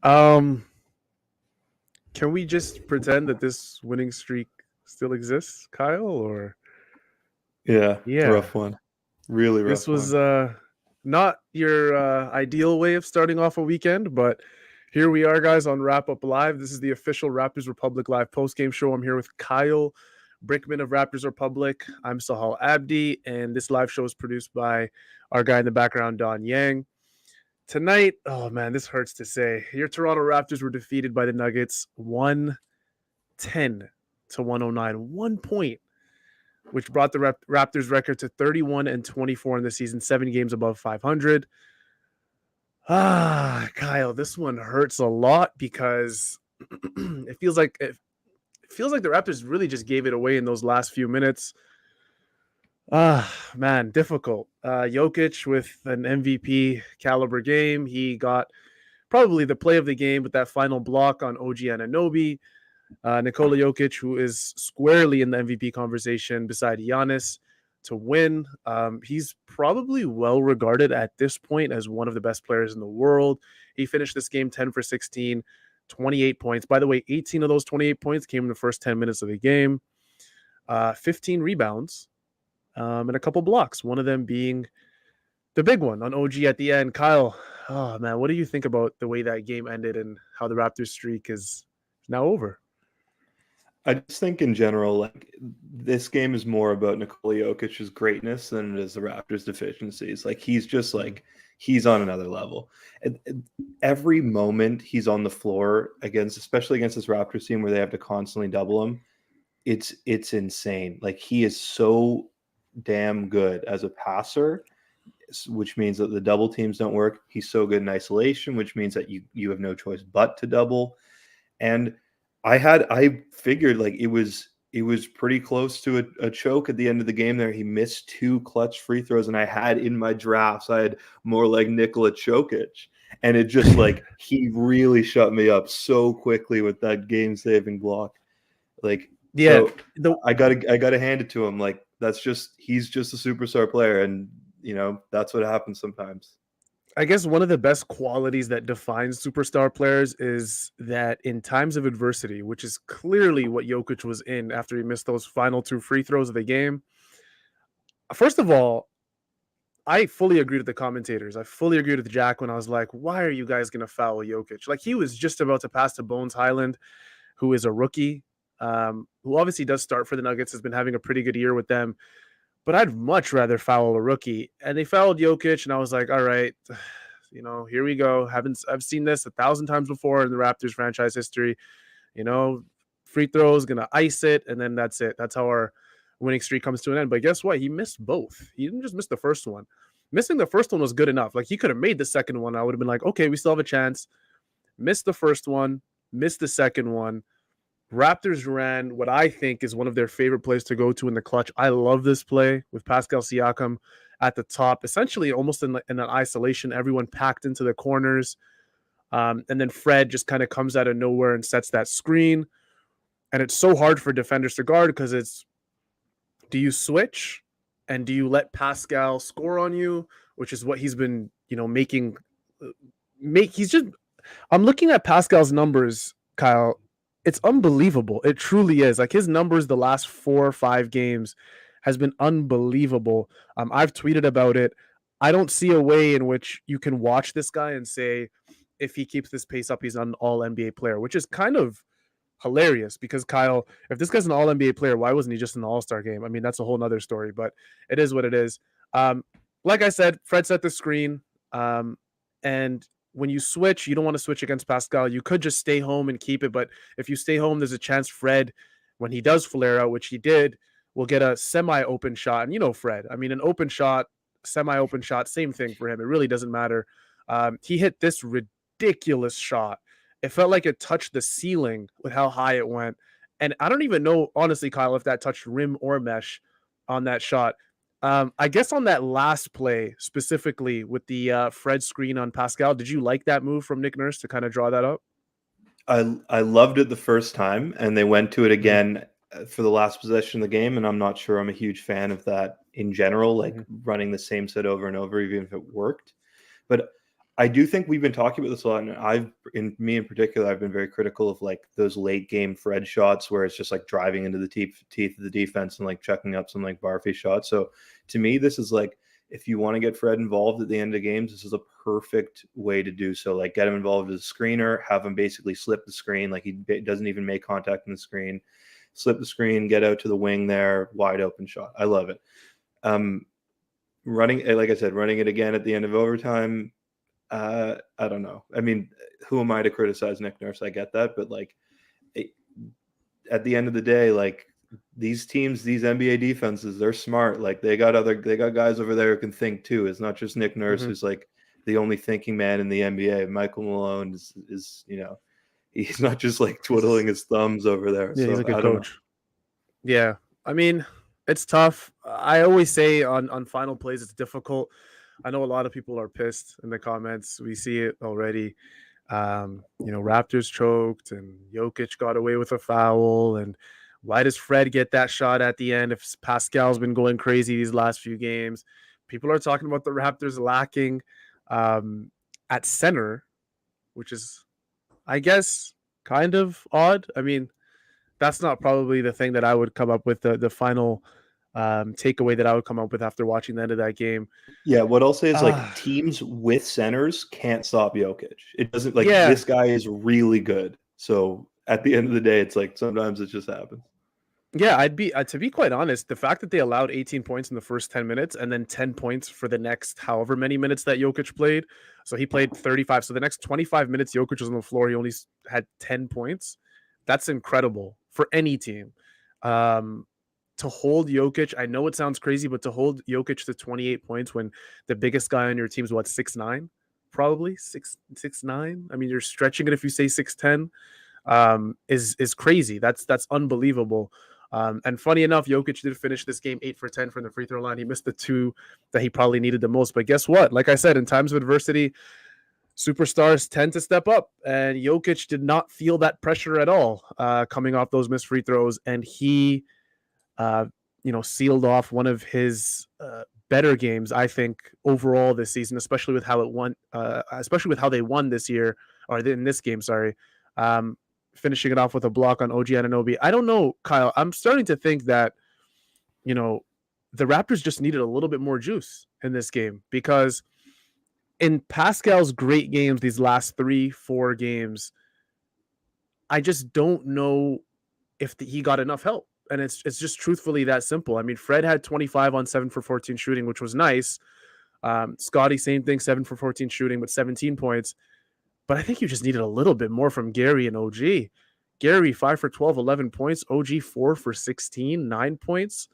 Um, can we just pretend that this winning streak still exists, Kyle? Or Yeah, yeah, rough one. Really this rough was one. not your ideal way of starting off a weekend, but here we are, guys, on Wrap Up Live. This is the official Raptors Republic Live post game show. I'm here with Kyle Brickman of Raptors Republic. I'm Sahal Abdi, and this live show is produced by our guy in the background, Don Yang. Tonight, oh man, this hurts to say. Your Toronto Raptors were defeated by the Nuggets 110 to 109. 1 point, which brought the Raptors record to 31-24 in the season, 7 games above 500. Kyle, this one hurts a lot because it feels like the Raptors really just gave it away in those last few minutes. Man, difficult. Jokic with an MVP caliber game. He got probably the play of the game with that final block on OG Anunoby. Nikola Jokic, who is squarely in the MVP conversation beside Giannis to win. He's probably well regarded at this point as one of the best players in the world. He finished this game 10 for 16, 28 points. By the way, 18 of those 28 points came in the first 10 minutes of the game. 15 rebounds, and a couple blocks, one of them being the big one on OG at the end. Kyle, oh man, what do you think about the way that game ended and how the Raptors streak is now over? I just think in general, like this game is more about Nikola Jokic's greatness than it is the Raptors' deficiencies. Like he's just like he's on another level. Every moment he's on the floor against, especially against this Raptors team where they have to constantly double him, it's insane. Like he is so damn good as a passer, which means that the double teams don't work. He's so good in isolation, which means that you have no choice but to double. And I figured like it was pretty close to a choke at the end of the game there. He missed 2 clutch free throws, and I had in my drafts, I had more like Nikola Jokic. And it just like he really shut me up so quickly with that game-saving block. Like, Yeah, so I gotta hand it to him. Like he's just a superstar player, and that's what happens sometimes. I guess one of the best qualities that defines superstar players is that in times of adversity, which is clearly what Jokic was in after he missed those final 2 free throws of the game. First of all, I fully agreed with the commentators. I fully agreed with Jack when I was like, why are you guys going to foul Jokic? Like, he was just about to pass to Bones Highland, who is a rookie, who obviously does start for the Nuggets, has been having a pretty good year with them. But I'd much rather foul a rookie. And they fouled Jokic, and I was like, all right, here we go. I've seen this 1,000 times before in the Raptors franchise history. You know, free throws, gonna ice it, and then that's it. That's how our winning streak comes to an end. But guess what? He missed both. He didn't just miss the first one. Missing the first one was good enough. Like, he could have made the second one. I would have been like, okay, we still have a chance. Missed the first one, missed the second one. Raptors ran what I think is one of their favorite plays to go to in the clutch. I love this play with Pascal Siakam at the top, essentially almost in an isolation, everyone packed into the corners. And then Fred just kind of comes out of nowhere and sets that screen. And it's so hard for defenders to guard because it's, do you switch and do you let Pascal score on you, which is what he's been, making. He's just, I'm looking at Pascal's numbers, Kyle. It's unbelievable. It truly is. Like, his numbers the last 4 or 5 games has been unbelievable. I've tweeted about it. I don't see a way in which you can watch this guy and say, if he keeps this pace up, he's an all NBA player, which is kind of hilarious because, Kyle, if this guy's an all NBA player, why wasn't he just in the All-Star game? I mean, that's a whole nother story, but it is what it is. Like I said, Fred set the screen. And when you switch, you don't want to switch against Pascal. You could just stay home and keep it. But if you stay home, there's a chance Fred, when he does flare out, which he did, will get a semi-open shot. And Fred, I mean, an open shot, semi-open shot, same thing for him. It really doesn't matter. He hit this ridiculous shot. It felt like it touched the ceiling with how high it went. And I don't even know, honestly, Kyle, if that touched rim or mesh on that shot. I guess on that last play, specifically with the Fred screen on Pascal, did you like that move from Nick Nurse to kind of draw that up? I loved it the first time, and they went to it Mm-hmm. again for the last possession of the game, and I'm not sure I'm a huge fan of that in general, like Mm-hmm. running the same set over and over, even if it worked. But I do think we've been talking about this a lot, and me in particular, I've been very critical of like those late game Fred shots where it's just like driving into the teeth of the defense and like checking up some like Barfy shots. So to me, this is like, if you want to get Fred involved at the end of games, this is a perfect way to do so. Like, get him involved as a screener, have him basically slip the screen, like he doesn't even make contact in the screen, slip the screen, get out to the wing there, wide open shot. I love it. Running, like I said, running it again at the end of overtime. I don't know. I mean, who am I to criticize Nick Nurse? I get that, but like, at the end of the day, like these teams, these NBA defenses, they're smart. Like they got guys over there who can think too. It's not just Nick Nurse who's like the only thinking man in the NBA. Michael Malone is he's not just like twiddling his thumbs over there. Yeah, so he's a good I don't coach. Yeah, I mean, it's tough. I always say on final plays, it's difficult. I know a lot of people are pissed in the comments. We see it already. Raptors choked and Jokic got away with a foul. And why does Fred get that shot at the end if Pascal's been going crazy these last few games? People are talking about the Raptors lacking at center, which is, I guess, kind of odd. I mean, that's not probably the thing that I would come up with, the final takeaway that I would come up with after watching the end of that game. Yeah, what I'll say is like teams with centers can't stop Jokic. It doesn't like this guy is really good. So at the end of the day, it's like sometimes it just happens. Yeah, I'd be to be quite honest, the fact that they allowed 18 points in the first 10 minutes and then 10 points for the next however many minutes that Jokic played. So he played 35. So the next 25 minutes Jokic was on the floor, he only had 10 points. That's incredible for any team. To hold Jokic, I know it sounds crazy, but to hold Jokic to 28 points when the biggest guy on your team is what, 6'9", probably 6'9". I mean, you're stretching it if you say 6'10", is crazy. That's unbelievable. And funny enough, Jokic did finish this game 8 for 10 from the free throw line. He missed the two that he probably needed the most. But guess what? Like I said, in times of adversity, superstars tend to step up, and Jokic did not feel that pressure at all coming off those missed free throws, and he sealed off one of his better games, I think, overall this season, especially with how they won this year, or in this game, sorry. Finishing it off with a block on OG Anunoby. I don't know, Kyle. I'm starting to think that, the Raptors just needed a little bit more juice in this game, because in Pascal's great games, these last 3-4 games, I just don't know if he got enough help. And it's just truthfully that simple. I mean, Fred had 25 on 7 for 14 shooting, which was nice. Scotty, same thing, 7 for 14 shooting, but 17 points. But I think you just needed a little bit more from Gary and OG. Gary, 5 for 12, 11 points. OG, 4 for 16, 9 points.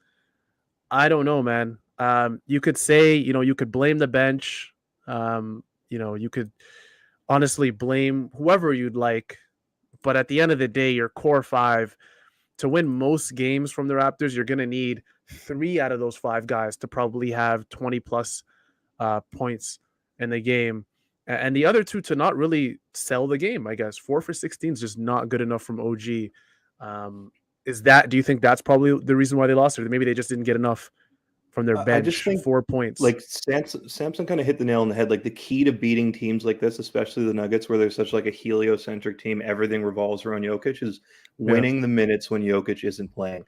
I don't know, man. You could say, you could blame the bench. You could honestly blame whoever you'd like. But at the end of the day, your core five, to win most games from the Raptors, you're going to need 3 out of those 5 guys to probably have 20-plus points in the game. And the other 2 to not really sell the game, I guess. 4 for 16 is just not good enough from OG. Do you think that's probably the reason why they lost, or maybe they just didn't get enough from their bench? I just think 4 points. Like Samson kind of hit the nail on the head. Like the key to beating teams like this, especially the Nuggets, where they're such like a heliocentric team, everything revolves around Jokic, is winning the minutes when Jokic isn't playing.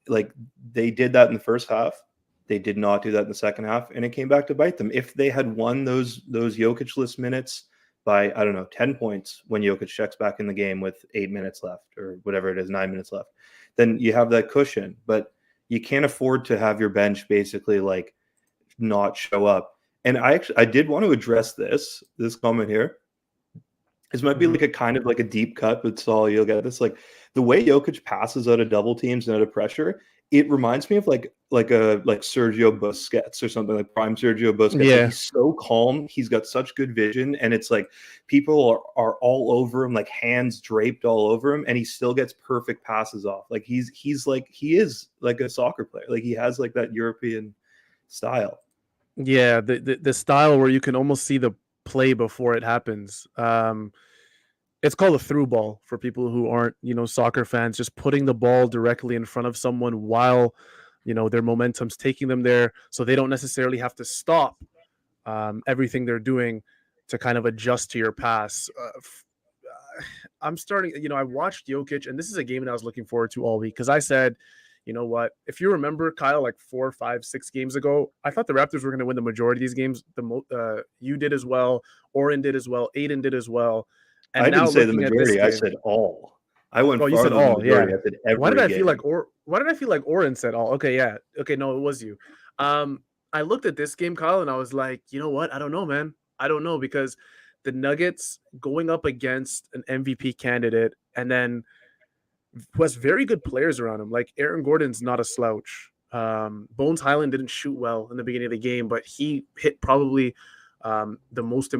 Like they did that in the first half. They did not do that in the second half, and it came back to bite them. If they had won those Jokic-less minutes by, I don't know, 10 points when Jokic checks back in the game with 8 minutes left, or whatever it is, 9 minutes left, then you have that cushion. But you can't afford to have your bench basically like not show up. And I did want to address this comment here. This might be like a kind of like a deep cut, but Saul, you'll get this. Like the way Jokic passes out of double teams and out of pressure, it reminds me of like Sergio Busquets or something, like prime Sergio Busquets. Yeah. Like he's so calm. He's got such good vision, and it's like people are all over him, like hands draped all over him, and he still gets perfect passes off. Like he is like a soccer player. Like he has like that European style. Yeah, the style where you can almost see the play before it happens. It's called a through ball for people who aren't, soccer fans, just putting the ball directly in front of someone while, their momentum's taking them there. So they don't necessarily have to stop everything they're doing to kind of adjust to your pass. I'm starting, I watched Jokic, and this is a game that I was looking forward to all week because I said, you know what? If you remember, Kyle, like 4, 5, 6 games ago, I thought the Raptors were going to win the majority of these games. You did as well. Oren did as well. Aiden did as well. And I now didn't say the looking at this majority. I game, said all. I went oh, you farther said than the all, yeah. majority. I said every Why did I game. feel like Oren said all? Okay, yeah. Okay, no, it was you. I looked at this game, Kyle, and I was like, you know what? I don't know, man. I don't know, because the Nuggets going up against an MVP candidate, and then who has very good players around him. Like Aaron Gordon's not a slouch. Bones Highland didn't shoot well in the beginning of the game, but he hit probably one of the most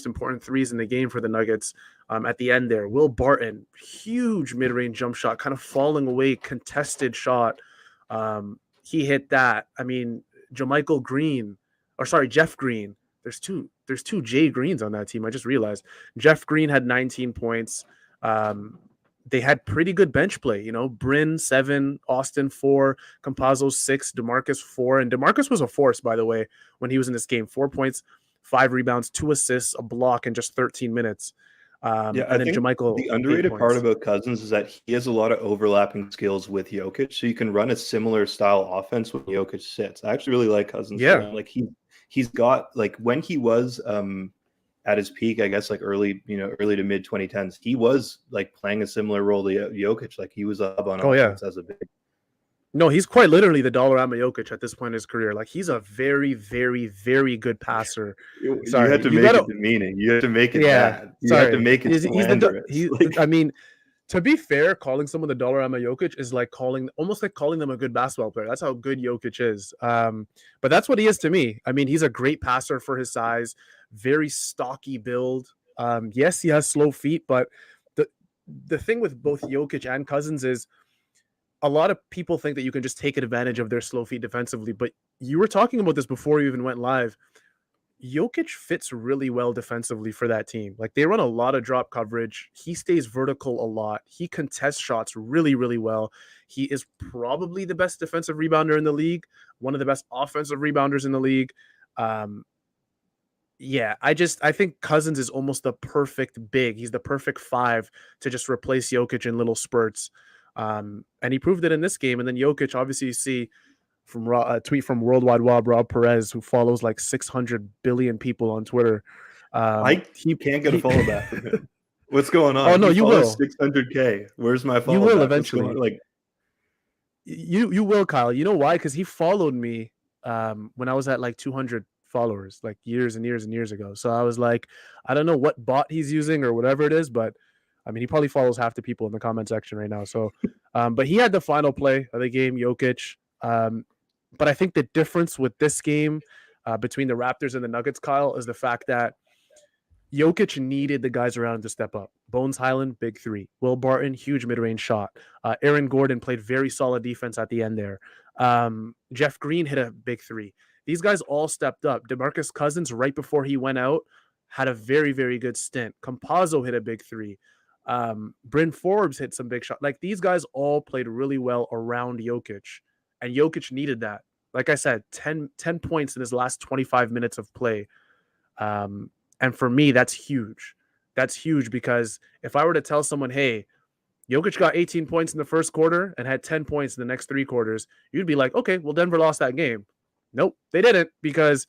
important threes in the game for the Nuggets at the end there. Will Barton, huge mid-range jump shot, kind of falling away, contested shot. He hit that. I mean, Jeff Green. There's two Jay Greens on that team. I just realized Jeff Green had 19 points. They had pretty good bench play, Bryn 7, Austin 4, Campazzo 6, DeMarcus 4. And DeMarcus was a force, by the way, when he was in this game. 4 points, 5 rebounds, 2 assists, a block in just 13 minutes. I and then think JaMychal, the underrated part about Cousins is that he has a lot of overlapping skills with Jokic, so you can run a similar style offense when Jokic sits. I actually really like Cousins. Yeah. Like he's got, like, when he was at his peak, I guess, like early to mid 2010s, he was like playing a similar role to Jokic. Like he was up on offense as a big. No, he's quite literally the Dollarama Jokic at this point in his career. Like he's a very, very, very good passer. You had to make it demeaning. You had to make it bad. You had to make it slanderous. I mean, to be fair, calling someone the Dollarama Jokic is like almost like calling them a good basketball player. That's how good Jokic is. But that's what he is to me. I mean, he's a great passer for his size, very stocky build. Yes, he has slow feet, but the thing with both Jokic and Cousins is a lot of people think that you can just take advantage of their slow feet defensively. But you were talking about this before you even went live. Jokic fits really well defensively for that team. Like they run a lot of drop coverage. He stays vertical a lot. He contests shots really, really well. He is probably the best defensive rebounder in the league, one of the best offensive rebounders in the league. I think Cousins is almost the perfect big. He's the perfect 5 to just replace Jokic in little spurts. And he proved it in this game. And then Jokic, obviously, you see from a tweet from Worldwide Wob, Rob Perez, who follows like 600 billion people on Twitter. He can't get a follow back from him. What's going on? Oh no, you will. 600K. Where's my follow? You will back? eventually. Like you will, Kyle. You know why? Because he followed me when I was at like 200 followers, like years and years and years ago. So I was like, I don't know what bot he's using or whatever it is, but I mean, he probably follows half the people in the comment section right now. So, but he had the final play of the game, Jokic. But I think the difference with this game between the Raptors and the Nuggets, Kyle, is the fact that Jokic needed the guys around him to step up. Bones Highland, big 3. Will Barton, huge mid-range shot. Aaron Gordon played very solid defense at the end there. Jeff Green hit a big 3. These guys all stepped up. DeMarcus Cousins, right before he went out, had a very, very good stint. Campazzo hit a big 3. Bryn Forbes hit some big shots. Like these guys all played really well around Jokic, and Jokic needed that. Like I said, 10 points in his last 25 minutes of play. And for me, that's huge. That's huge because if I were to tell someone, hey, Jokic got 18 points in the first quarter and had 10 points in the next 3 quarters, you'd be like, okay, well, Denver lost that game. Nope, they didn't, because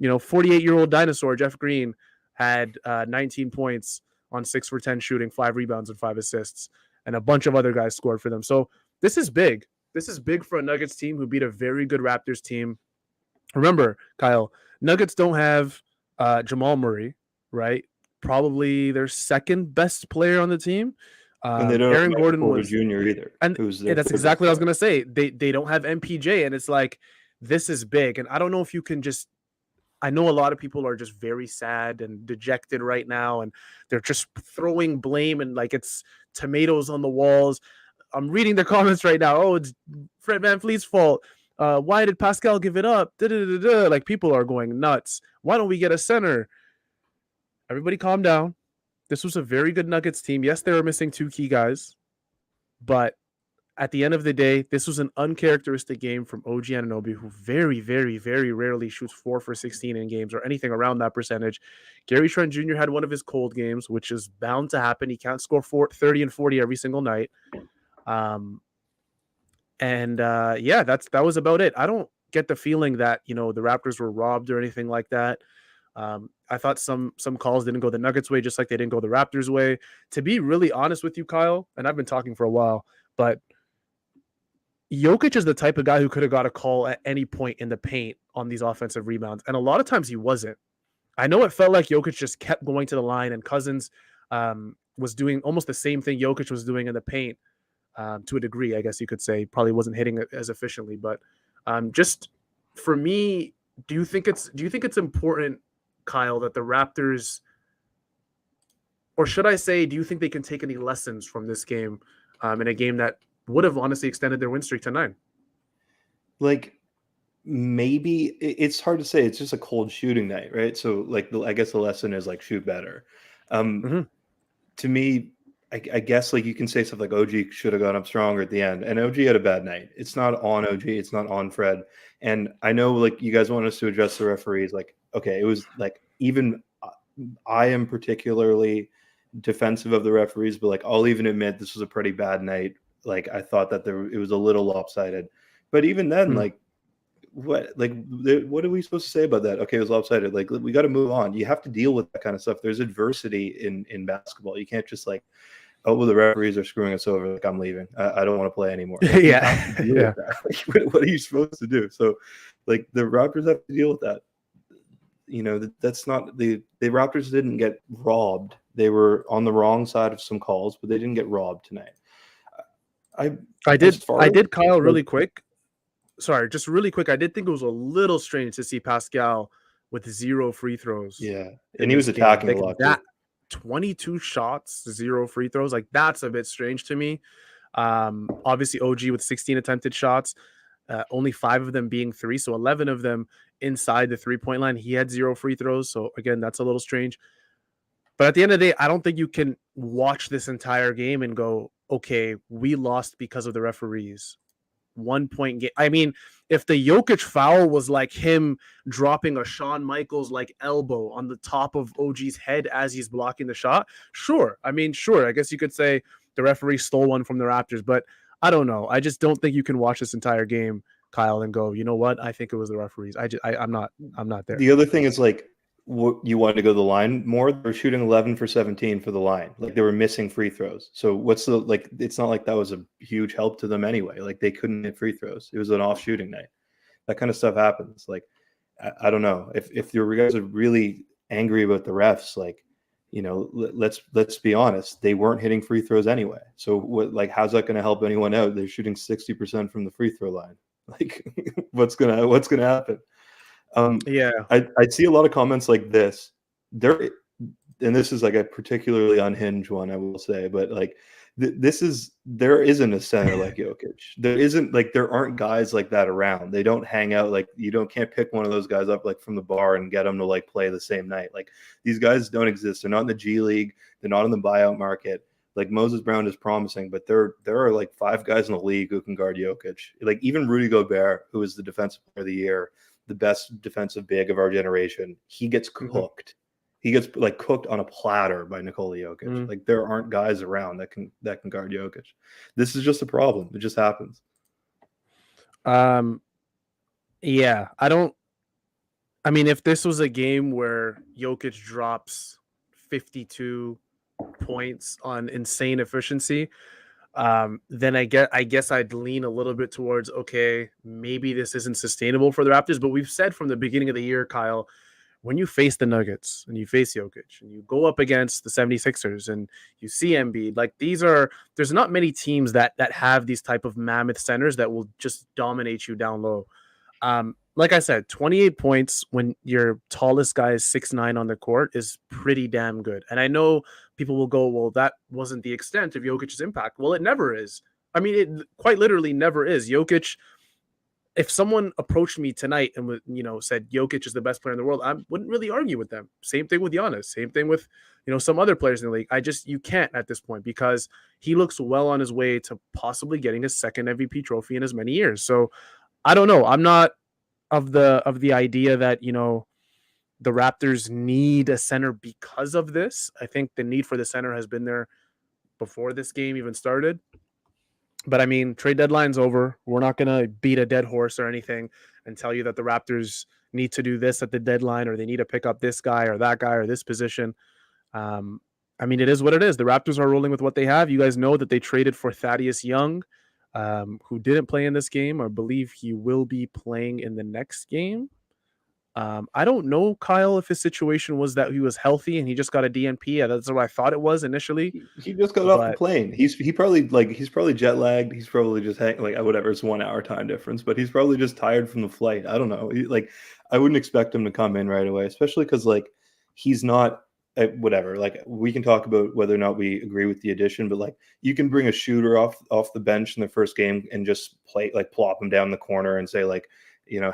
48-year-old dinosaur Jeff Green had 19 points on 6 for 10 shooting, 5 rebounds and 5 assists, and a bunch of other guys scored for them. So this is big. This is big for a Nuggets team who beat a very good Raptors team. Remember, Kyle, Nuggets don't have Jamal Murray, right? Probably their second best player on the team. And they don't Aaron have Gordon Porter was Jr. either. And that's exactly what I was going to say. They don't have MPJ, and it's like, this is big. And I don't know if you can just, I know a lot of people are just very sad and dejected right now, and they're just throwing blame and like it's tomatoes on the walls. I'm reading the comments right now. Oh, it's Fred VanVleet's fault. Why did Pascal give it up? Like people are going nuts. Why don't we get a center? Everybody calm down. This was a very good Nuggets team. Yes, they were missing 2 key guys, but at the end of the day, this was an uncharacteristic game from OG Anunoby, who very, very, very rarely shoots 4 for 16 in games or anything around that percentage. Gary Trent Jr. had one of his cold games, which is bound to happen. He can't score 30 and 40 every single night. Yeah, that was about it. I don't get the feeling that, the Raptors were robbed or anything like that. I thought some calls didn't go the Nuggets way, just like they didn't go the Raptors way. To be really honest with you, Kyle, and I've been talking for a while, but Jokic is the type of guy who could have got a call at any point in the paint on these offensive rebounds, and a lot of times he wasn't. I know it felt like Jokic just kept going to the line, and Cousins was doing almost the same thing Jokic was doing in the paint to a degree, I guess you could say. Probably wasn't hitting it as efficiently, but just for me, do you think it's important, Kyle, that the Raptors, or should I say, do you think they can take any lessons from this game in a game that would have honestly extended their win streak to 9? Like, maybe it's hard to say. It's just a cold shooting night, right? So like, I guess the lesson is like shoot better. To me, I guess like you can say stuff like OG should have gone up stronger at the end, and OG had a bad night. It's not on OG, it's not on Fred. And I know like you guys want us to address the referees. Like, okay, it was like, even I am particularly defensive of the referees, but like I'll even admit this was a pretty bad night. Like I thought that it was a little lopsided, but even then, like what are we supposed to say about that? Okay, it was lopsided. Like we got to move on. You have to deal with that kind of stuff. There's adversity in basketball. You can't just like, oh, well, the referees are screwing us over. Like I'm leaving. I don't want to play anymore. Like, Yeah. Like, what are you supposed to do? So, like the Raptors have to deal with that. That's not the Raptors didn't get robbed. They were on the wrong side of some calls, but they didn't get robbed tonight. I did, Kyle, really quick. Sorry, just really quick. I did think it was a little strange to see Pascal with 0 free throws. Yeah, and he was attacking a lot. That 22 shots, 0 free throws. Like that's a bit strange to me. Obviously, OG with 16 attempted shots, only 5 of them being 3, so 11 of them inside the 3-point line. He had 0 free throws, so again, that's a little strange. But at the end of the day, I don't think you can watch this entire game and go, okay, we lost because of the referees. 1-point game. I mean, if the Jokic foul was like him dropping a Shawn Michaels like elbow on the top of OG's head as he's blocking the shot, sure. I mean, sure. I guess you could say the referee stole one from the Raptors, but I don't know. I just don't think you can watch this entire game, Kyle, and go, you know what? I think it was the referees. I'm not there. The other thing is like, you wanted to go to the line more. They're shooting 11 for 17 for the line. Like they were missing free throws. So what's the like? It's not like that was a huge help to them anyway. Like they couldn't hit free throws. It was an off shooting night. That kind of stuff happens. Like I don't know if you guys are really angry about the refs. Like let's be honest. They weren't hitting free throws anyway. So what? Like how's that going to help anyone out? They're shooting 60% from the free throw line. Like what's gonna happen? I see a lot of comments like this there, and this is like a particularly unhinged one, I will say, but like there isn't a center like Jokic. There aren't guys like that around. They don't hang out. Like can't pick one of those guys up like from the bar and get them to like play the same night. Like these guys don't exist. They're not in the G League. They're not in the buyout market. Like Moses Brown is promising, but there are like 5 guys in the league who can guard Jokic. Like even Rudy Gobert, who is the defensive player of the year, the best defensive big of our generation, he gets cooked. Mm-hmm. He gets like cooked on a platter by Nikola Jokic. Mm-hmm. Like there aren't guys around that can guard Jokic. This is just a problem. It just happens. Yeah, I mean, if this was a game where Jokic drops 52 points on insane efficiency, then I guess I'd lean a little bit towards, okay, maybe this isn't sustainable for the Raptors. But we've said from the beginning of the year, Kyle, when you face the Nuggets and you face Jokic and you go up against the 76ers and you see Embiid, like there's not many teams that have these type of mammoth centers that will just dominate you down low. Like I said, 28 points when your tallest guy is 6'9" on the court is pretty damn good. And I know people will go, well, that wasn't the extent of Jokic's impact. Well, it never is. I mean, it quite literally never is. Jokic, if someone approached me tonight and said Jokic is the best player in the world, I wouldn't really argue with them. Same thing with Giannis. Same thing with some other players in the league. You can't at this point because he looks well on his way to possibly getting his second MVP trophy in as many years. So I don't know. I'm not of the idea that the Raptors need a center because of this. I think the need for the center has been there before this game even started. But I mean, trade deadline's over. We're not going to beat a dead horse or anything and tell you that the Raptors need to do this at the deadline or they need to pick up this guy or this position. I mean, it is what it is. The Raptors are rolling with what they have. You guys know that they traded for Thaddeus Young, who didn't play in this game. I believe he will be playing in the next game. I don't know, Kyle, if his situation was that he was healthy and he just got a DNP. That's what I thought it was initially. He just got off the plane. He's probably jet lagged. He's probably just whatever. It's 1 hour time difference, but he's probably just tired from the flight. I don't know. I wouldn't expect him to come in right away, especially because he's not whatever. We can talk about whether or not we agree with the addition, but you can bring a shooter off the bench in the first game and just plop him down the corner and say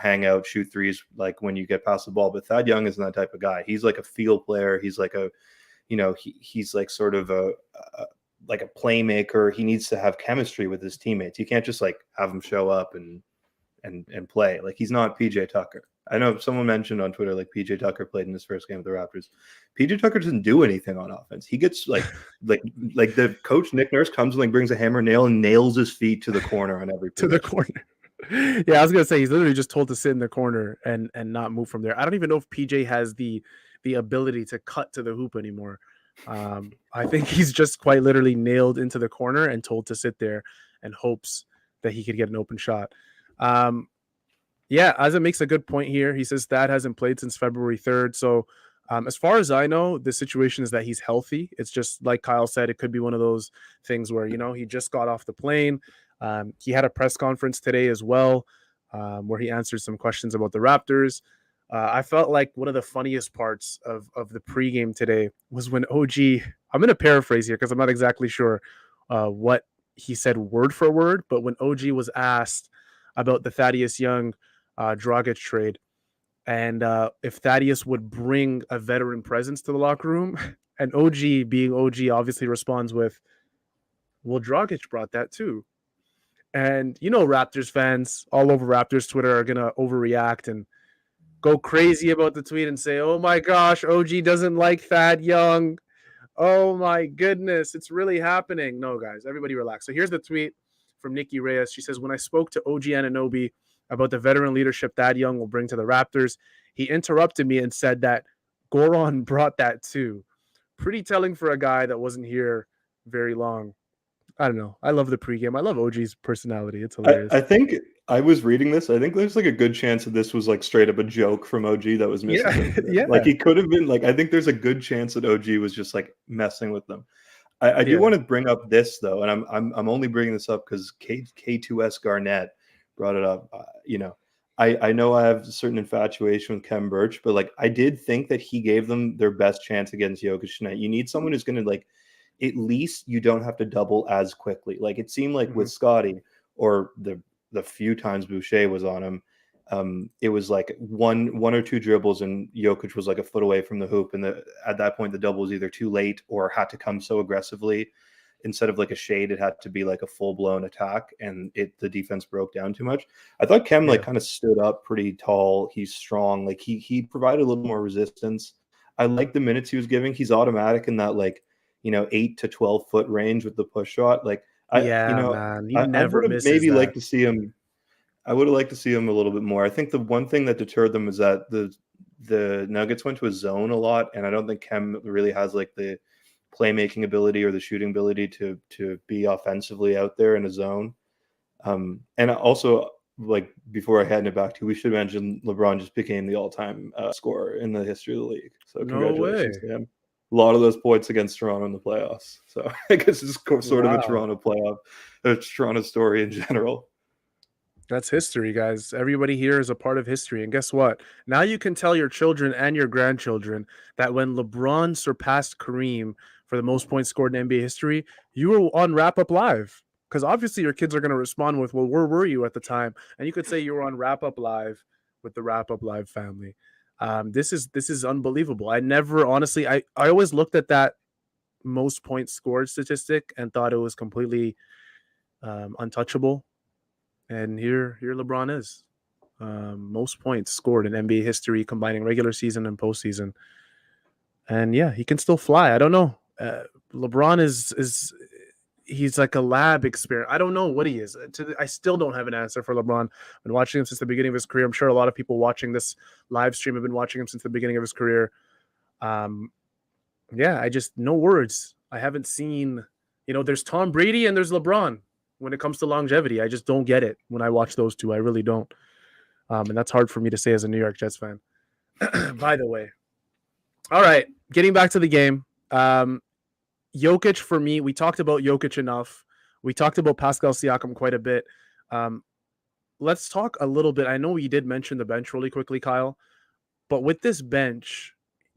hang out, shoot threes when you get past the ball. But Thad Young isn't that type of guy. He's like a field player. He's he's sort of a playmaker. He needs to have chemistry with his teammates. You can't just have him show up and play. He's not PJ Tucker. I know someone mentioned on Twitter PJ Tucker played in his first game with the Raptors. PJ Tucker doesn't do anything on offense. He gets the coach Nick Nurse comes and brings a hammer nail and nails his feet to the corner on every to the corner. Yeah, I was gonna say he's literally just told to sit in the corner and not move from there. I don't even know if PJ has the ability to cut to the hoop anymore. I think he's just quite literally nailed into the corner and told to sit there and hopes that he could get an open shot. Yeah, Isaac makes a good point here. He says Thad hasn't played since February 3rd. So as far as I know, the situation is that he's healthy. It's just like Kyle said, it could be one of those things where, he just got off the plane. He had a press conference today as well, where he answered some questions about the Raptors. I felt like one of the funniest parts of the pregame today was when OG, I'm going to paraphrase here because I'm not exactly sure what he said word for word, but when OG was asked about the Thaddeus Young Dragic trade and if Thaddeus would bring a veteran presence to the locker room, and OG being OG obviously responds with, well, Dragic brought that too. And Raptors fans all over Raptors Twitter are going to overreact and go crazy about the tweet and say, oh my gosh, OG doesn't like Thad Young. Oh my goodness, it's really happening. No, guys, everybody relax. So here's the tweet from Nikki Reyes. She says, when I spoke to OG Anunoby about the veteran leadership Thad Young will bring to the Raptors, he interrupted me and said that Goran brought that too. Pretty telling for a guy that wasn't here very long. I don't know. I love the pregame. I love OG's personality. It's hilarious. I think I was reading this. I think there's a good chance that this was straight up a joke from OG that was missing. Yeah. He could have been I think there's a good chance that OG was just messing with them. I do want to bring up this though, and I'm only bringing this up because K2S Garnett brought it up. I know I have a certain infatuation with Kem Birch, but I did think that he gave them their best chance against Jokic tonight. You need someone who's going to at least you don't have to double as quickly. It seemed with Scotty or the few times Boucher was on him, it was one or two dribbles and Jokic was a foot away from the hoop. And at that point, the double was either too late or had to come so aggressively. Instead of a shade, it had to be a full-blown attack, and the defense broke down too much. I thought Kem kind of stood up pretty tall. He's strong. He provided a little more resistance. I like the minutes he was giving. He's automatic in that 8 to 12 foot range with the push shot. Man, I would have maybe liked to see him. I would have liked to see him a little bit more. I think the one thing that deterred them is that the Nuggets went to a zone a lot, and I don't think Kem really has the playmaking ability or the shooting ability to be offensively out there in a zone. And also, before I hand it back to you, we should mention LeBron just became the all-time scorer in the history of the league. So congratulations to him. A lot of those points against Toronto in the playoffs. So I guess it's sort of a Toronto story in general. That's history, guys. Everybody here is a part of history. And guess what? Now you can tell your children and your grandchildren that when LeBron surpassed Kareem for the most points scored in NBA history, you were on Wrap Up Live. because obviously your kids are going to respond with, well, where were you at the time? And you could say you were on Wrap Up Live with the Wrap Up Live family. This is unbelievable. I never, honestly, I always looked at that most points scored statistic and thought it was completely untouchable. And here LeBron is. Most points scored in NBA history, combining regular season and postseason. And yeah, he can still fly. I don't know. LeBron is he's like a lab experiment. I don't know what he is. I still don't have an answer for LeBron. I've been watching him since the beginning of his career. I'm sure a lot of people watching this live stream have been watching him since the beginning of his career. Yeah, I just, no words. I haven't seen, there's Tom Brady and there's LeBron when it comes to longevity. I just don't get it when I watch those two. I really don't. And that's hard for me to say as a New York Jets fan. By the way. All right, getting back to the game. Jokic, for me, we talked about Jokic enough. We talked about Pascal Siakam quite a bit. Let's talk a little bit. I know we did mention the bench really quickly, Kyle. But with this bench,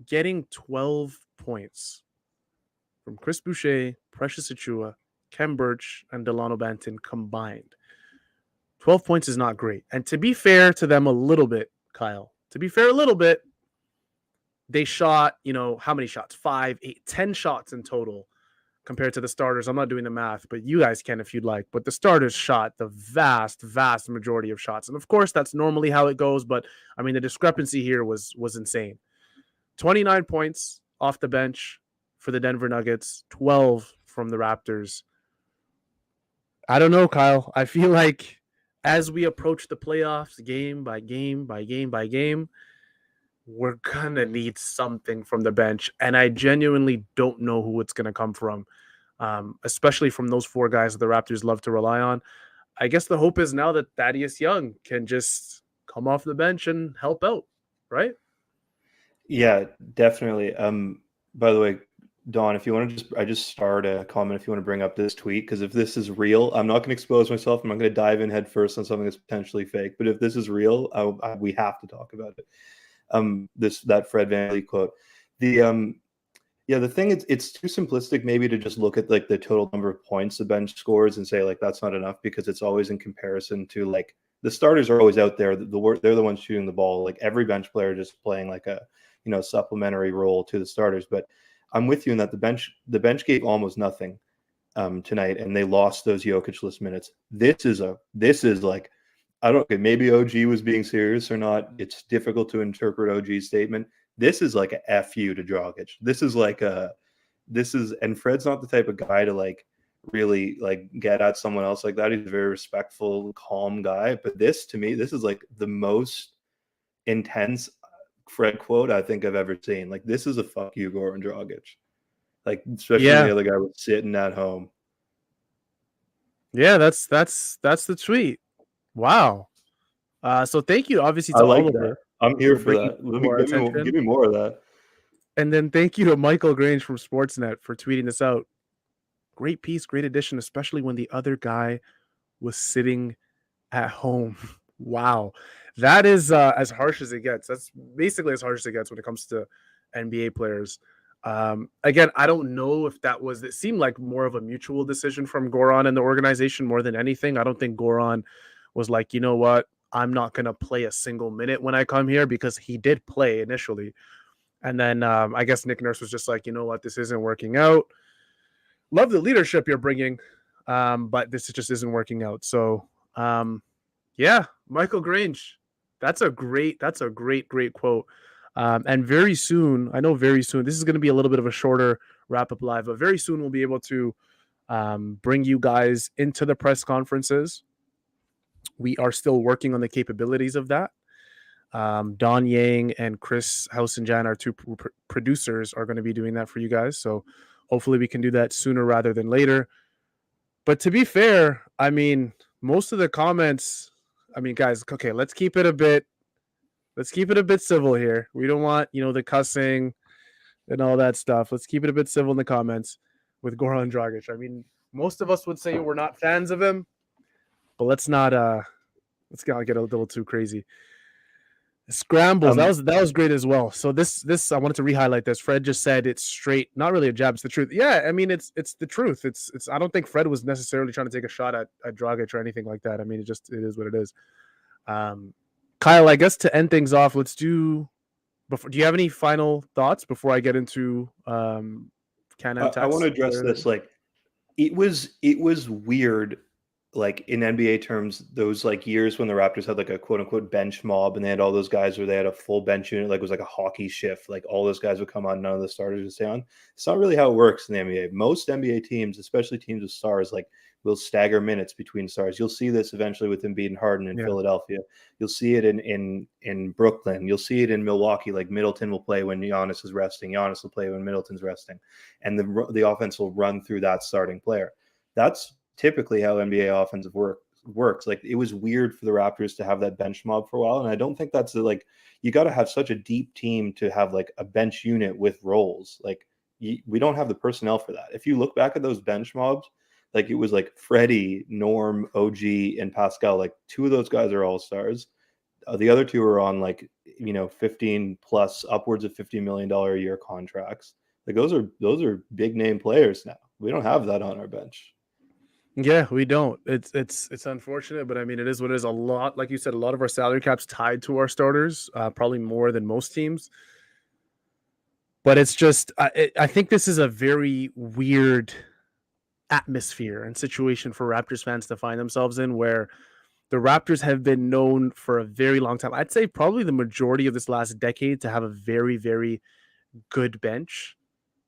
getting 12 points from Chris Boucher, Precious Achiuwa, Kem Birch, and Delano Banton combined. 12 points is not great. And to be fair to them a little bit, Kyle, they shot, how many shots? 5, 8, 10 shots in total compared to the starters. I'm not doing the math, but you guys can if you'd like. But the starters shot the vast, vast majority of shots. And of course, that's normally how it goes. But I mean, the discrepancy here was insane. 29 points off the bench for the Denver Nuggets, 12 from the Raptors. I don't know, Kyle. I feel like as we approach the playoffs, game by game by game by game, we're going to need something from the bench. And I genuinely don't know who it's going to come from, especially from those four guys that the Raptors love to rely on. I guess the hope is now that Thaddeus Young can just come off the bench and help out, right? Yeah, definitely. By the way, Don, if you want to I just start a comment if you want to bring up this tweet, because if this is real, I'm not going to expose myself. I'm not going to dive in head first on something that's potentially fake. But if this is real, we have to talk about it. That Fred VanVleet quote. The thing is, it's too simplistic maybe to just look at like the total number of points the bench scores and say like that's not enough, because it's always in comparison to like the starters are always out there. They're the ones shooting the ball. Like every bench player just playing like a supplementary role to the starters. But I'm with you in that the bench gave almost nothing tonight, and they lost those Jokic-less minutes. This is like, I don't know, maybe OG was being serious or not. It's difficult to interpret OG's statement. This is like a FU to Jokic. And Fred's not the type of guy to like really like get at someone else like that. He's a very respectful, calm guy. But this, to me, this is like the most intense Fred quote I think I've ever seen. Like, this is a fuck you, Goran Dragic. Like, especially when the other guy was sitting at home. Yeah, that's the tweet. Wow. So thank you, obviously, to all of it. I'm here for that. Give me more of that. And then thank you to Michael Grange from Sportsnet for tweeting this out. Great piece, great addition, especially when the other guy was sitting at home. Wow. That is as harsh as it gets. That's basically as harsh as it gets when it comes to NBA players. Again, I don't know if it seemed like more of a mutual decision from Goran and the organization more than anything. I don't think Goran was like, you know what, I'm not going to play a single minute when I come here, because he did play initially. And then I guess Nick Nurse was just like, you know what, this isn't working out. Love the leadership you're bringing, but this just isn't working out. So, yeah, Michael Grange, that's a great quote. And very soon, this is going to be a little bit of a shorter wrap-up live, but very soon we'll be able to bring you guys into the press conferences. We are still working on the capabilities of that. Don Yang and Chris Housenjan, our two producers, are going to be doing that for you guys. So hopefully we can do that sooner rather than later. But to be fair, I mean, most of the comments, I mean, guys, okay, let's keep it a bit civil here. We don't want, the cussing and all that stuff. Let's keep it a bit civil in the comments with Goran Dragic. I mean, most of us would say we're not fans of him, but let's not get a little too crazy. Scrambles. That was great as well. So this I wanted to re-highlight this. Fred just said it's straight, not really a jab, it's the truth. Yeah, I mean it's the truth. It's I don't think Fred was necessarily trying to take a shot at Dragic or anything like that. I mean it is what it is. Kyle, I guess to end things off, let's do you have any final thoughts before I get into Can-Am I want to address this. Like it was weird, like in NBA terms, those like years when the Raptors had like a quote unquote bench mob and they had all those guys where they had a full bench unit, like it was like a hockey shift. Like all those guys would come on, none of the starters would stay on. It's not really how it works in the NBA. Most NBA teams, especially teams with stars, like will stagger minutes between stars. You'll see this eventually with Embiid and Harden in Philadelphia. You'll see it in Brooklyn. You'll see it in Milwaukee. Like Middleton will play when Giannis is resting. Giannis will play when Middleton's resting, and the offense will run through that starting player. That's typically how NBA offensive works. Like it was weird for the Raptors to have that bench mob for a while, and I don't think that's like you got to have such a deep team to have like a bench unit with roles. Like we don't have the personnel for that. If you look back at those bench mobs, like it was like Freddie, Norm, OG, and Pascal. Like two of those guys are all stars. The other two are on like 15 plus upwards of $50 million a year contracts. Like those are big name players now. We don't have that on our bench. Yeah, we don't. It's unfortunate, but I mean, it is what it is. A lot, like you said, a lot of our salary cap's tied to our starters, probably more than most teams. But it's just, I think this is a very weird atmosphere and situation for Raptors fans to find themselves in, where the Raptors have been known for a very long time. I'd say probably the majority of this last decade to have a very, very good bench.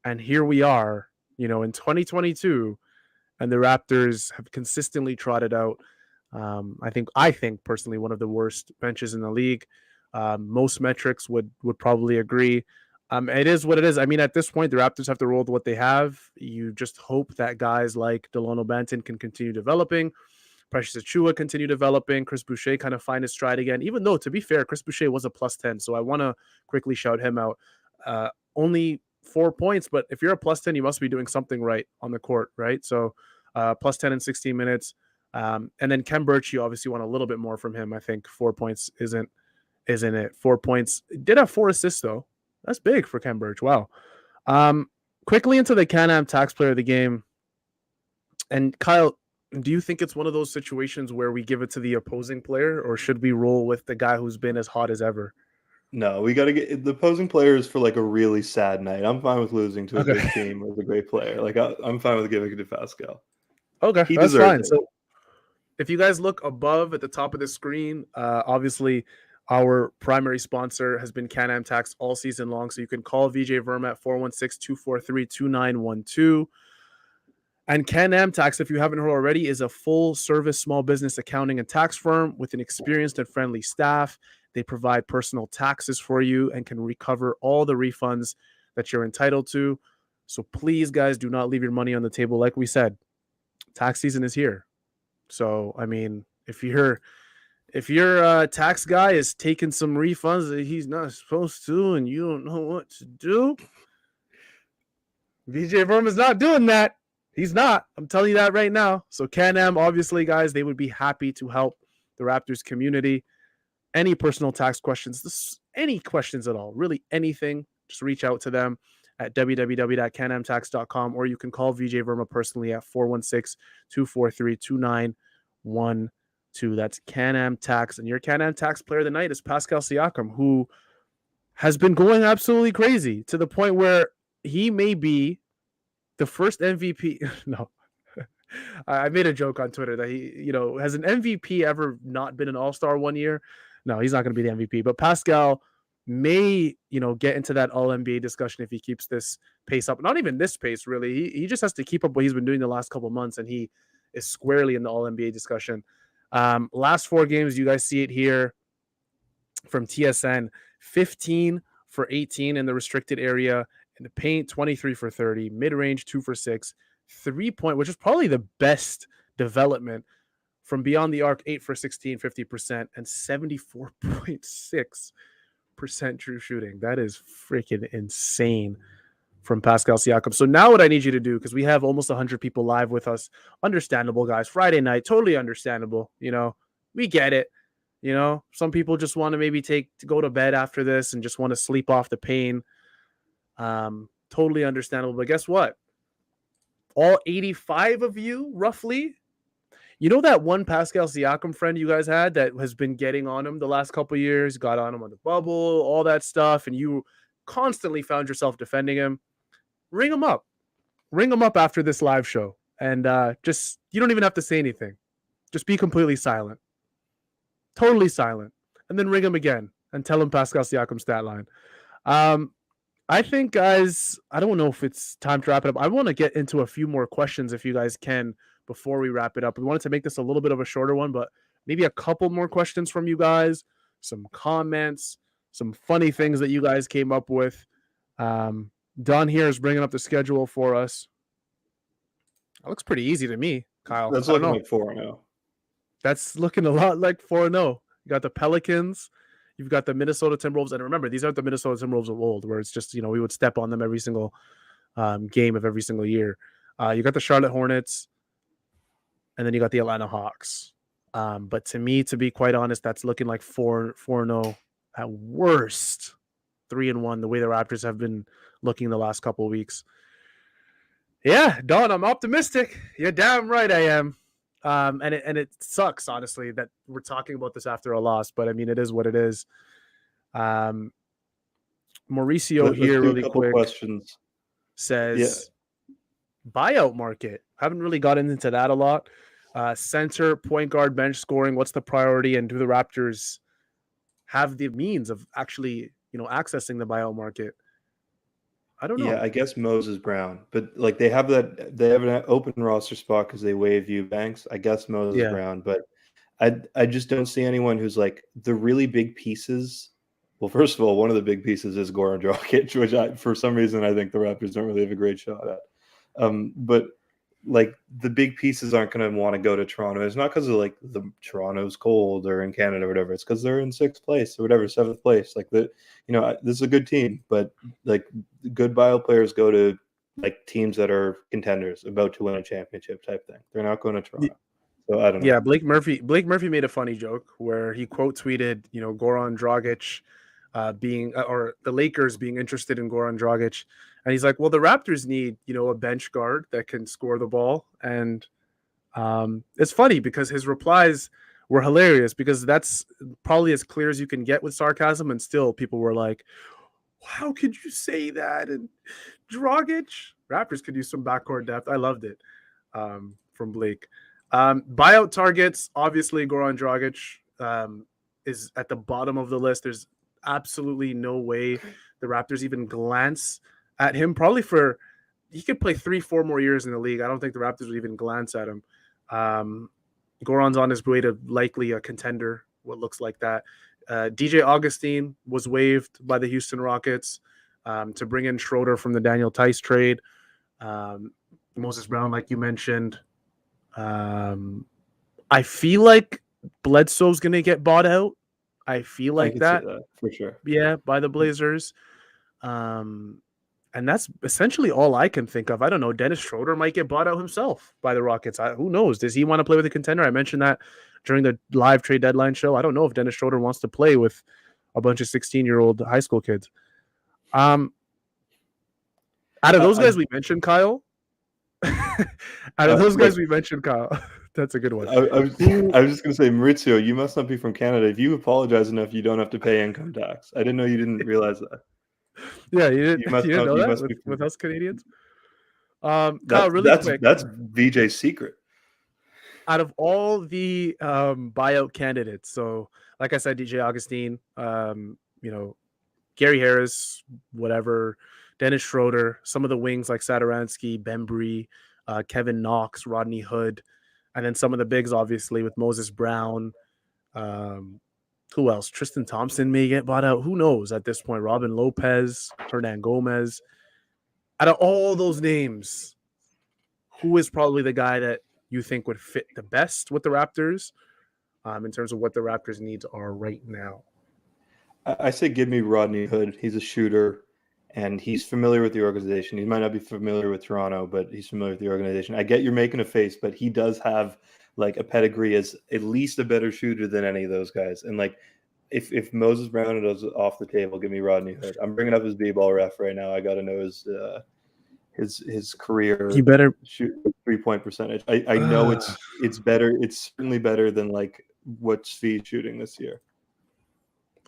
And here we are, in 2022. And the Raptors have consistently trotted out, I think personally, one of the worst benches in the league. Most metrics would probably agree. It is what it is. I mean, at this point, the Raptors have to roll with what they have. You just hope that guys like Delano Banton can continue developing. Precious Achiuwa continue developing. Chris Boucher kind of find his stride again. Even though, to be fair, Chris Boucher was a +10. So I want to quickly shout him out. Only 4 points, but if you're a +10, you must be doing something right on the court, right? So +10 in 16 minutes. And then Kem Birch, you obviously want a little bit more from him. I think 4 points isn't it. 4 points. Did have 4 assists, though. That's big for Kem Birch. Wow. Quickly into the Can-Am tax player of the game. And Kyle, do you think it's one of those situations where we give it to the opposing player, or should we roll with the guy who's been as hot as ever? No, we got to get the opposing players for like a really sad night. I'm fine with losing to a good team with a great player. Like I'm fine with giving it to Pascal. Okay, that's fine. So if you guys look above at the top of the screen, obviously our primary sponsor has been Can-Am Tax all season long. So you can call VJ Verma at 416-243-2912. And Can-Am Tax, if you haven't heard already, is a full-service small business accounting and tax firm with an experienced and friendly staff. They provide personal taxes for you and can recover all the refunds that you're entitled to. So please, guys, do not leave your money on the table. Like we said, tax season is here. So, I mean, if your tax guy is taking some refunds that he's not supposed to and you don't know what to do, VJ Verma's not doing that. He's not. I'm telling you that right now. So Can-Am, obviously, guys, they would be happy to help the Raptors community. Any personal tax questions, any questions at all, really anything, just reach out to them at www.canamtax.com, or you can call VJ Verma personally at 416-243-2912. That's Can-Am Tax. And your Can-Am Tax player of the night is Pascal Siakam, who has been going absolutely crazy to the point where he may be the first MVP. No, I made a joke on Twitter that he, has an MVP ever not been an all-star one year? No, he's not going to be the MVP, but Pascal may, get into that all-NBA discussion if he keeps this pace up. Not even this pace, really. He just has to keep up what he's been doing the last couple of months, and he is squarely in the all-NBA discussion. Last 4 games, you guys see it here from TSN, 15 for 18 in the restricted area. In the paint, 23 for 30, mid-range, 2 for 6, 3-point, which is probably the best development from beyond the arc, 8 for 16, 50%, and 74.6% true shooting. That is freaking insane from Pascal Siakam. So now what I need you to do, because we have almost 100 people live with us, understandable, guys, Friday night, totally understandable. We get it. You know, some people just want to maybe go to bed after this and just want to sleep off the pain. Totally understandable. But guess what? All 85 of you, roughly, you know that one Pascal Siakam friend you guys had that has been getting on him the last couple of years, got on him on the bubble, all that stuff, and you constantly found yourself defending him. Ring him up. Ring him up after this live show. And just, you don't even have to say anything. Just be completely silent. Totally silent. And then ring him again and tell him Pascal Siakam's stat line. I think, guys, I don't know if it's time to wrap it up. I want to get into a few more questions if you guys can before we wrap it up. We wanted to make this a little bit of a shorter one, but maybe a couple more questions from you guys, some comments, some funny things that you guys came up with. Don here is bringing up the schedule for us. That looks pretty easy to me, Kyle. That's looking like 4-0. That's looking a lot like 4-0. You got the Pelicans. You've got the Minnesota Timberwolves. And remember, these aren't the Minnesota Timberwolves of old, where it's just, we would step on them every single game of every single year. You got the Charlotte Hornets. And then you got the Atlanta Hawks. But to me, to be quite honest, that's looking like 4-0 at worst. 3-1, the way the Raptors have been looking the last couple of weeks. Yeah, Don, I'm optimistic. You're damn right I am. And it sucks, honestly, that we're talking about this after a loss, but I mean, it is what it is. Mauricio here, really quick, questions. Says, buyout market. Haven't really gotten into that a lot. Center, point guard, bench scoring. What's the priority? And do the Raptors have the means of actually, accessing the buyout market? I don't know. Yeah, I guess Moses Brown, but like they have an open roster spot because they waived Eubanks. I guess Moses Brown, but I just don't see anyone who's like the really big pieces. Well, first of all, one of the big pieces is Goran Dragic, which for some reason I think the Raptors don't really have a great shot at. But like the big pieces aren't going to want to go to Toronto. It's not because of like the Toronto's cold or in Canada or whatever. It's because they're in 6th place or whatever, 7th place. Like this is a good team, but like good buyout players go to like teams that are contenders about to win a championship type thing. They're not going to Toronto. So I don't know. Yeah, Blake Murphy made a funny joke where he quote tweeted, Goran Dragic or the Lakers being interested in Goran Dragic. And he's like, well, the Raptors need, a bench guard that can score the ball. And it's funny because his replies were hilarious because that's probably as clear as you can get with sarcasm. And still people were like, how could you say that? And Dragic, Raptors could use some backcourt depth. I loved it from Blake. Buyout targets, obviously Goran Dragic is at the bottom of the list. There's absolutely no way the Raptors even glance at him. Probably he could play 3-4 more years in the league. I don't think the Raptors would even glance at him. Goran's on his way to likely a contender, what looks like that. DJ Augustine was waived by the Houston Rockets to bring in Schroeder from the Daniel Tice trade. Moses Brown, like you mentioned. I feel like Bledsoe's going to get bought out. I feel like that for sure. Yeah, by the Blazers. And that's essentially all I can think of. I don't know. Dennis Schroeder might get bought out himself by the Rockets. Who knows? Does he want to play with a contender? I mentioned that during the live trade deadline show. I don't know if Dennis Schroeder wants to play with a bunch of 16-year-old high school kids. Out of those guys we mentioned, Kyle. That's a good one. I was just going to say, Maurizio, you must not be from Canada. If you apologize enough, you don't have to pay income tax. I didn't know you didn't realize that. Yeah, you didn't know that with us Canadians. Kyle, really quick. That's VJ's secret. Out of all the buyout candidates, so like I said, DJ Augustine, Gary Harris, whatever, Dennis Schroeder, some of the wings like Satoransky, Bembry, Kevin Knox, Rodney Hood, and then some of the bigs, obviously, with Moses Brown. Who else? Tristan Thompson may get bought out. Who knows at this point? Robin Lopez, Hernan Gomez. Out of all those names, who is probably the guy that you think would fit the best with the Raptors in terms of what the Raptors' needs are right now? I say give me Rodney Hood. He's a shooter, and he's familiar with the organization. He might not be familiar with Toronto, but he's familiar with the organization. I get you're making a face, but he does have like a pedigree as at least a better shooter than any of those guys. And like, if Moses Brown is off the table, give me Rodney Hood. I'm bringing up his b-ball ref right now. I got to know his career You better. 3-point percentage. I know it's better. It's certainly better than like what's Svi shooting this year.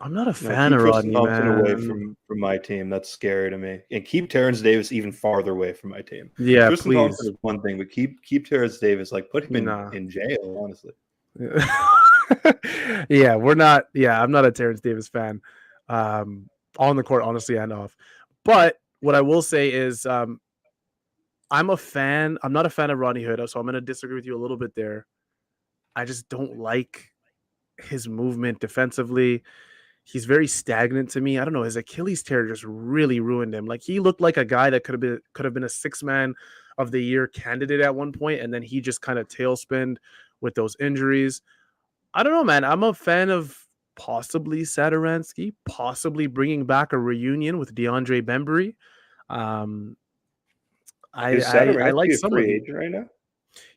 I'm not a No, fan keep of Tristan Rodney, Thompson away man. from my team. That's scary to me. And keep Terrence Davis even farther away from my team. Yeah, Tristan Thompson please. is one thing, but keep Terrence Davis. Like put him Nah. in jail, honestly. Yeah, we're not. Yeah, I'm not a Terrence Davis fan. On the court, honestly, and off. But what I will say is, I'm a fan. I'm not a fan of Rodney Hood, so I'm going to disagree with you a little bit there. I just don't like his movement defensively. He's very stagnant to me. I don't know. His Achilles tear just really ruined him. Like he looked like a guy that could have been a 6-man of the year candidate at one point, and then he just kind of tailspinned with those injuries. I don't know, man. I'm a fan of possibly Satoransky, possibly bringing back a reunion with DeAndre Bembry. Is I like Satoransky a some of free them. agent right now?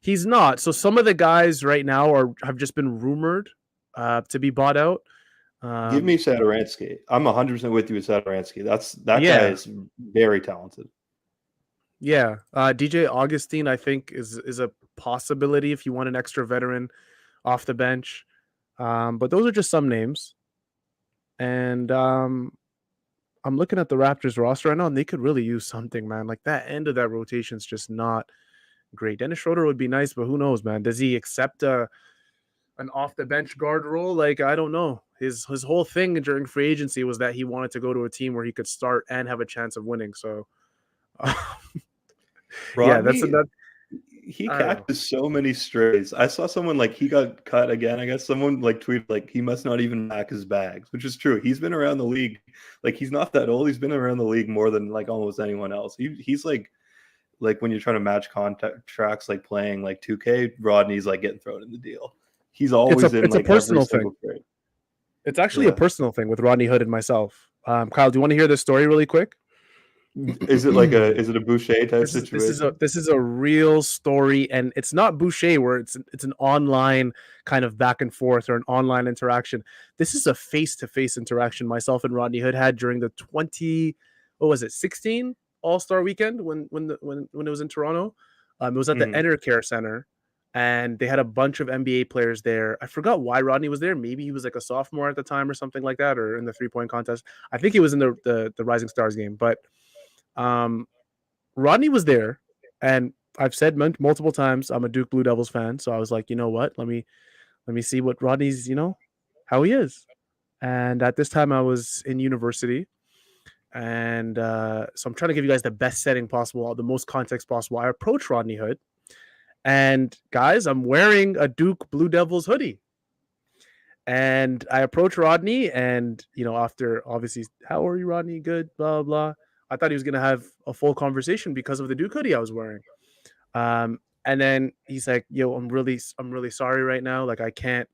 He's not. So some of the guys right now have just been rumored to be bought out. Give me Satoransky. I'm 100% with you with Satoransky. That guy is very talented. Yeah. DJ Augustine, I think, is a possibility if you want an extra veteran off the bench. But those are just some names. And I'm looking at the Raptors roster right now, and they could really use something, man. Like that end of that rotation is just not great. Dennis Schroeder would be nice, but who knows, man? Does he accept an off the bench guard role? Like, I don't know. His whole thing during free agency was that he wanted to go to a team where he could start and have a chance of winning. So, yeah, he catches so many strays. I saw someone like he got cut again. I guess someone like tweeted like he must not even pack his bags, which is true. He's been around the league. Like he's not that old. He's been around the league more than like almost anyone else. He's like when you're trying to match contracts, like playing like 2K, Rodney's like getting thrown in the deal. He's always it's a personal thing. Trade. It's actually a personal thing with Rodney Hood and myself. Kyle, do you want to hear this story really quick? Is it a Boucher type situation? This is a real story, and it's not Boucher where it's an online kind of back and forth or an online interaction. This is a face-to-face interaction myself and Rodney Hood had during the 16 All-Star weekend when it was in Toronto. It was at the Enercare Center, and they had a bunch of NBA players there. I forgot why Rodney was there. Maybe he was like a sophomore at the time or something like that, or in the 3-point contest. I think he was in the Rising Stars game, but Rodney was there, and I've said multiple times I'm a Duke Blue Devils fan, so I was like, you know what? Let me see what Rodney's, how he is. And at this time, I was in university, and so I'm trying to give you guys the best setting possible, the most context possible. I approach Rodney Hood, and guys, I'm wearing a Duke Blue Devils hoodie. And I approach Rodney, and after obviously, how are you, Rodney? Good, blah blah. I thought he was gonna have a full conversation because of the Duke hoodie I was wearing. And then he's like, "Yo, I'm really sorry right now. Like, I can't.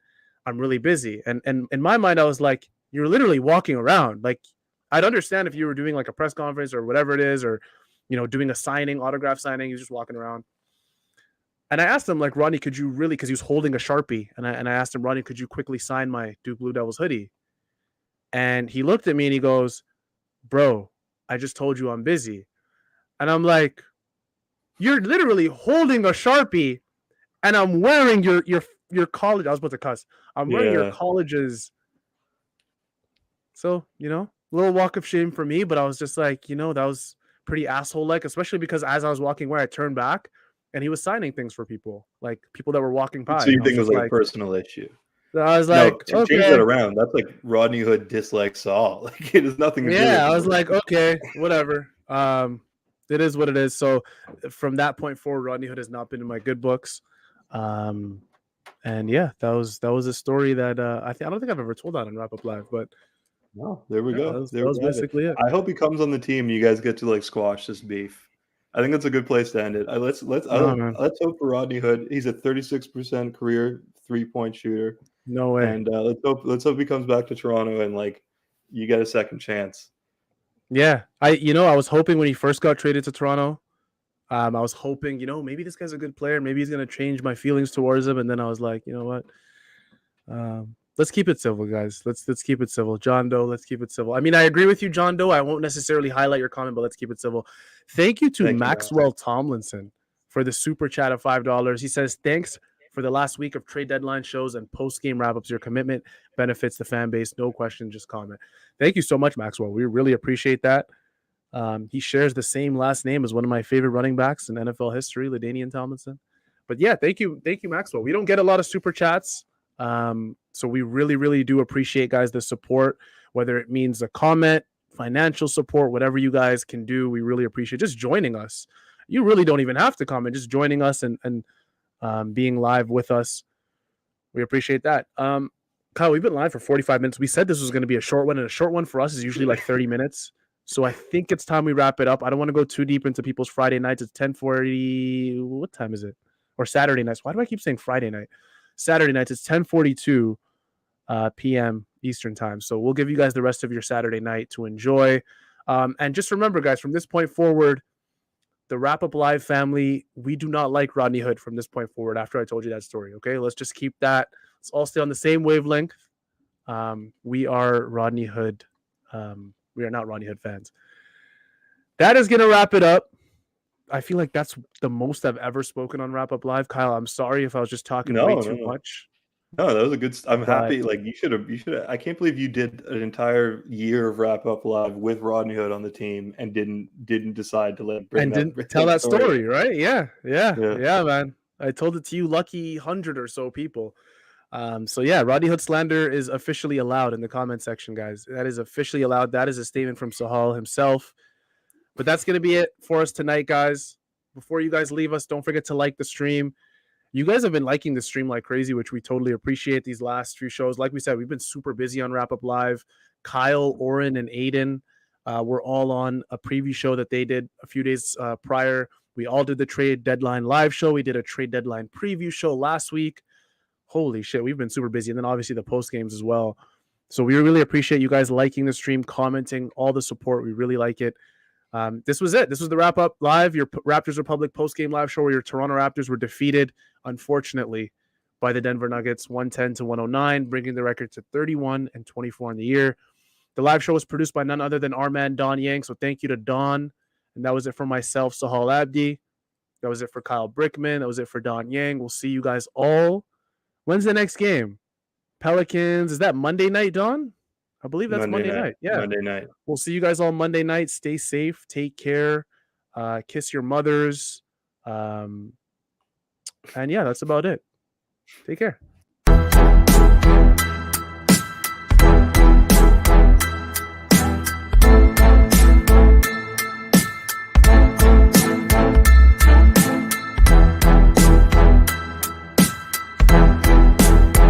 I'm really busy." And in my mind, I was like, "You're literally walking around. Like, I'd understand if you were doing like a press conference or whatever it is, or doing a autograph signing. He was just walking around." And I asked him, like, Rodney, could you really? Because he was holding a Sharpie, and I asked him, Rodney, could you quickly sign my Duke Blue Devils hoodie? And he looked at me and he goes, "Bro, I just told you I'm busy." And I'm like, you're literally holding a Sharpie, and I'm wearing your college. I was about to cuss. I'm wearing your college's. So, a little walk of shame for me, but I was just like, that was pretty asshole-like, especially because as I was walking away, I turned back and he was signing things for people, like people that were walking by. So you think it was like a personal issue? I was like, no, change that around. That's like Rodney Hood dislikes Sahal. Like it has nothing to do with it. I was like, okay, whatever. It is what it is. So from that point forward, Rodney Hood has not been in my good books. And yeah, that was a story that I don't think I've ever told that on Wrap Up Live, but no, there we go. That was basically it. I hope he comes on the team. You guys get to like squash this beef. I think that's a good place to end it. Let's hope for Rodney Hood. He's a 36% career 3-point shooter. No way. And let's hope he comes back to Toronto and like you get a second chance. Yeah, I was hoping when he first got traded to Toronto, I was hoping, maybe this guy's a good player. Maybe he's going to change my feelings towards him. And then I was like, you know what? Let's keep it civil, guys. Let's keep it civil. John Doe, let's keep it civil. I mean, I agree with you, John Doe. I won't necessarily highlight your comment, but let's keep it civil. Thank you to Maxwell Tomlinson for the super chat of $5. He says, thanks for the last week of trade deadline shows and post-game wrap-ups. Your commitment benefits the fan base. No question, just comment. Thank you so much, Maxwell. We really appreciate that. He shares the same last name as one of my favorite running backs in NFL history, LaDainian Tomlinson. But yeah, thank you, Maxwell. We don't get a lot of super chats. So we really, really do appreciate, guys, the support, whether it means a comment, financial support, whatever you guys can do. We really appreciate just joining us. You really don't even have to comment, just joining us and being live with us. We appreciate that. Kyle, we've been live for 45 minutes. We said this was going to be a short one, and a short one for us is usually like 30 minutes. So I think it's time we wrap it up. I don't want to go too deep into people's Friday nights. It's 10:40. What time is it? Or Saturday nights. Why do I keep saying Friday night? Saturday nights, it's 10:42 p.m. Eastern time. So we'll give you guys the rest of your Saturday night to enjoy. And just remember, guys, from this point forward, the Wrap Up Live family, we do not like Rodney Hood from this point forward after I told you that story, okay? Let's just keep that. Let's all stay on the same wavelength. We are Rodney Hood. We are not Rodney Hood fans. That is going to wrap it up. I feel like that's the most I've ever spoken on Wrap Up Live. Kyle, I'm sorry if I was just talking way too much. No, that was a good. I'm happy. Like you should have. I can't believe you did an entire year of Wrap Up Live with Rodney Hood on the team and didn't decide to tell that story, right? Yeah, man. I told it to you, lucky 100 or so people. So yeah, Rodney Hood slander is officially allowed in the comment section, guys. That is officially allowed. That is a statement from Sahal himself. But that's going to be it for us tonight, guys. Before you guys leave us, don't forget to like the stream. You guys have been liking the stream like crazy, which we totally appreciate these last few shows. Like we said, we've been super busy on Wrap Up Live. Kyle, Oren, and Aiden were all on a preview show that they did a few days prior. We all did the trade deadline live show. We did a trade deadline preview show last week. Holy shit, we've been super busy. And then obviously the post games as well. So we really appreciate you guys liking the stream, commenting, all the support. We really like it. This was it. This was the Wrap Up Live, your Raptors Republic post-game live show where your Toronto Raptors were defeated, unfortunately, by the Denver Nuggets 110-109, bringing the record to 31-24 on the year. The live show was produced by none other than our man, Don Yang, so thank you to Don. And that was it for myself, Sahal Abdi. That was it for Kyle Brickman. That was it for Don Yang. We'll see you guys all. When's the next game? Pelicans. Is that Monday night, Don? I believe that's Monday night. Yeah. Monday night. We'll see you guys all Monday night. Stay safe. Take care. Kiss your mothers. And yeah, that's about it. Take care.